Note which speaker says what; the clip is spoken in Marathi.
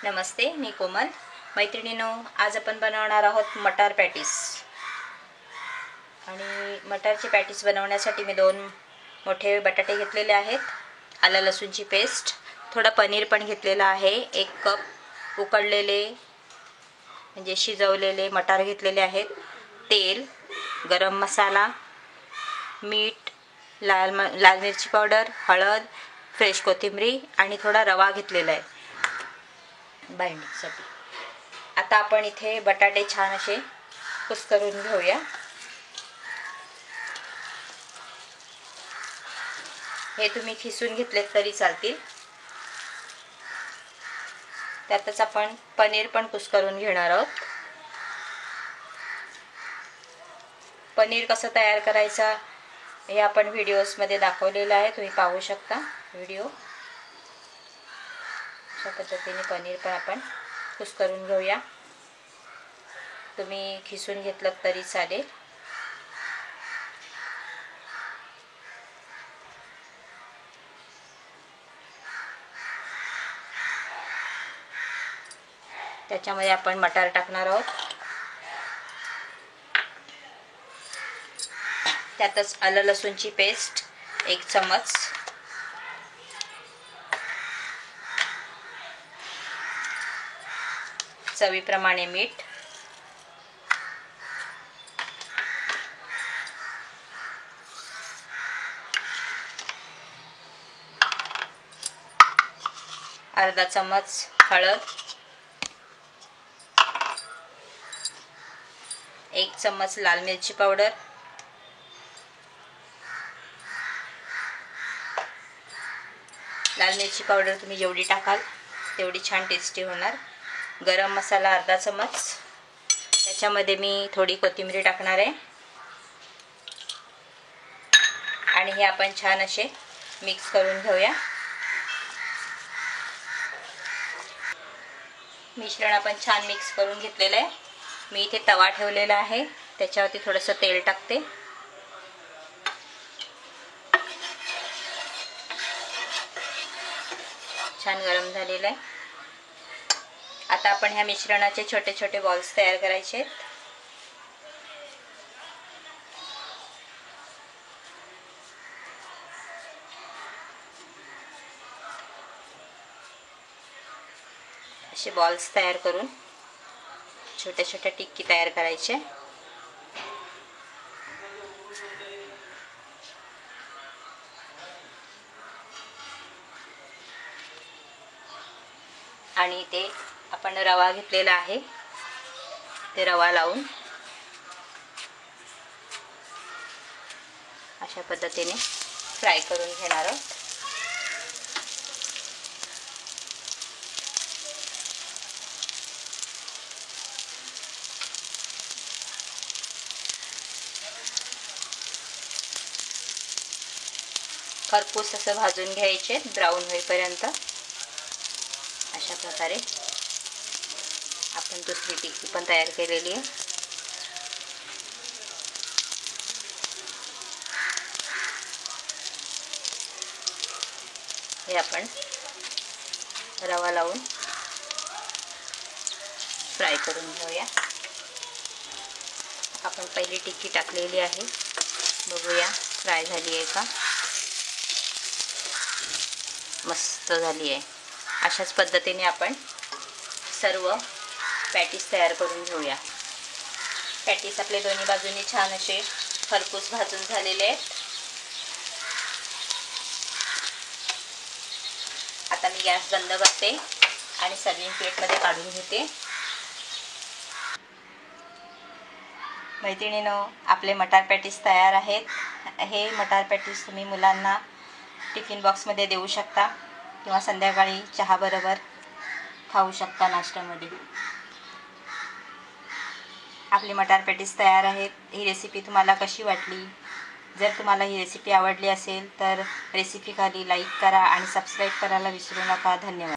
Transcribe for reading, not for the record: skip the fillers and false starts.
Speaker 1: नमस्ते, मी कोमल. मैत्रिणींनो, आज आपण बनवणार आहोत मटार पॅटीस. आणि मटारची पॅटीस बनवण्यासाठी मी 2 मोठे बटाटे घेतलेले आहेत, आलं लसूणची पेस्ट, थोडं पनीर पण घेतलेलं आहे, 1 कप उकडलेले म्हणजे शिजवलेले मटार घेतलेले आहेत, तेल, गरम मसाला, मीठ, लाल मिरची पावडर, हळद, फ्रेश कोथिंबीर आणि थोडा रवा घेतलेला आहे बाइंडिंगसाठी. आता आपण इथे बटाटे छान असे कुस्करून घेऊया. हे तुम्ही खिसून घेतलेत तरी चालतील. त्यातच आपण पनीर पण कुस्करून घेणार आहोत. पनीर कसं तयार करायचा हे आपण व्हिडिओजमध्ये दाखवलेलं आहे, तुम्ही पाहू शकता व्हिडिओ. अशा पद्धतीने पनीर पण आपण कुस्करून घेऊया. तुम्ही खिसून घेतलं तरी चालेल. त्याच्यामध्ये आपण मटार टाकणार आहोत. त्यातच आलं लसूणची पेस्ट 1 चमच, चवीप्रमाणे मीठ, अर्धा चमच हळद, 1 चमच लाल मिरची पावडर, लाल मिरची पावडर तुम्ही जेवढी टाकाल तेवढी छान टेस्टी होणार. गरम मसाला अर्धा चमच, त्याच्यामध्ये मी थोडी कोथिंबीर टाकणार आहे. आणि हे आपण छान असे मिक्स करून घेऊया. मिश्रण आपण छान मिक्स करून घेतलेलं आहे. मी इथे तवा ठेवलेला आहे, त्याच्यावरती थोडंसं तेल टाकते. छान गरम झालेलं आहे. आता आपण ह्या मिश्रणाचे छोटे छोटे बॉल्स तयार करायचे आहेत. असे बॉल्स तयार करून छोट्या छोट्या टिक्की तयार करायचे. आणि ते आपण रवा घेतलेला आहे, ते रवा लावून अशा पद्धतीने फ्राय करून घेणार आहोत. खरपूस असं भाजून घ्यायचे, ब्राऊन होईपर्यंत. अशा प्रकारे आपण दुसरी टिक्की पण तयार केलेली आहे. हे आपण रवा लावून फ्राय करून घेऊया. आपण पहिली टिक्की टाकलेली आहे, बघूया फ्राय झाली आहे का. मस्त झाली आहे. अशाच पद्धतीने आपण सर्व पॅटीस तयार करून घेऊया. पॅटीस आपले दोन्ही बाजूनी छान असे खरपूस भाजून झालेले आहेत. आता मी गॅस बंद करते आणि सर्विंग प्लेटमध्ये काढून घेते. मैत्रिणींनो, आपले मटार पॅटीस तयार आहेत. हे मटार पॅटीस तुम्ही मुलांना टिफिन बॉक्समध्ये देऊ शकता किंवा संध्याकाळी चहाबरोबर खाऊ शकता नाश्त्यामध्ये. आपली मटार पॅटीस तयार आहेत. ही रेसिपी तुम्हाला कशी वाटली? जर तुम्हाला ही रेसिपी आवडली असेल तर रेसिपी खाली लाईक करा आणि सबस्क्राईब करायला विसरू नका. धन्यवाद.